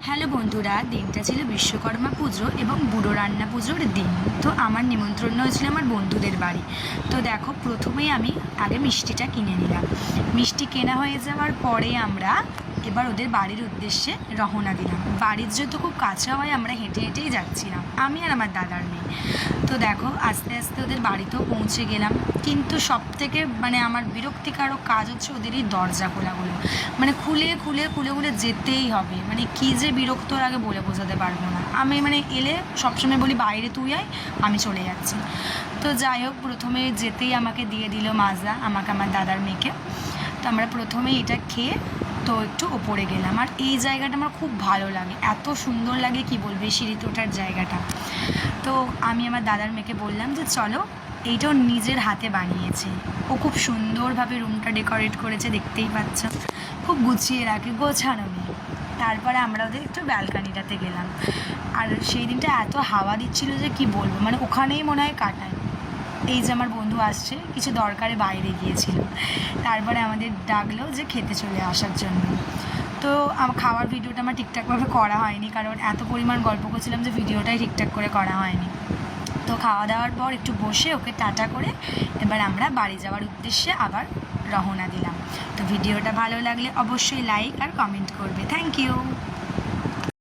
Hello বন্ধুরা, দিনটা ছিল বিশ্বকর্মা পুজো এবং বুড়ো রান্না পুজোর দিন। তো আমার নিমন্ত্রণ হয়েছিল আমার বন্ধুদের বাড়ি। তো দেখো, প্রথমেই আমি আগে মিষ্টিটা কিনে নিলাম। মিষ্টি কেনা হয়ে যাওয়ার পরে আমরা এবার ওদের বাড়ির উদ্দেশ্যে রওনা দিলাম। বাড়ির যেহেতু খুব কাছে হয়, আমরা হেঁটে হেঁটেই যাচ্ছিলাম, আমি আর আমার দাদার মেয়ে। তো দেখো, আস্তে আস্তে ওদের বাড়িতেও পৌঁছে গেলাম। কিন্তু সব থেকে আমার বিরক্তিকারক কাজ হচ্ছে ওদের এই দরজা খোলাগুলো। খুলে খুলে খুলে খুলে যেতেই হবে। কী যে বিরক্ত লাগে বলে বোঝাতে পারবো না। আমি এলে সবসময় বলি বাইরে তুই আয়, আমি চলে যাচ্ছি। তো যাই হোক, প্রথমে যেতেই আমাকে দিয়ে দিল মাজা, আমাকে আমার দাদার মেয়েকে। তো আমরা প্রথমে এটা খেয়ে তো একটু ওপরে গেলাম। আর এই জায়গাটা আমার খুব ভালো লাগে, এত সুন্দর লাগে কি বলবে, সিঁড়িতে ওঠার জায়গাটা। তো আমি আমার দাদার মেয়েকে বললাম যে চলো, এইটাও নিজের হাতে বানিয়েছে। ও খুব সুন্দরভাবে রুমটা ডেকোরেট করেছে, দেখতেই পাচ্ছ, খুব গুছিয়ে রাখে, গোছানো মেয়ে। তারপরে আমরা ওদের একটু ব্যালকানিটাতে গেলাম। আর সেই দিনটা এত হাওয়া দিচ্ছিল যে কি বলবো, ওখানেই মনে হয় কাটায়। এই যে আমার বন্ধু আসছে, কিছু দরকারে বাইরে গিয়েছিল, তারপরে আমাদের ডাকলো যে খেতে চলে আসার জন্য। তো খাওয়ার ভিডিওটা আমার ঠিকঠাকভাবে করা হয়নি, কারণ এত পরিমাণ গল্প করছিলাম যে ভিডিওটাই ঠিকঠাক করে করা হয়নি। তো খাওয়া দাওয়ার পর একটু বসে ওকে টাটা করে এবার আমরা বাড়ি যাওয়ার উদ্দেশ্যে আবার রওনা দিলাম। তো ভিডিওটা ভালো লাগলে অবশ্যই লাইক আর কমেন্ট করবে। Thank you.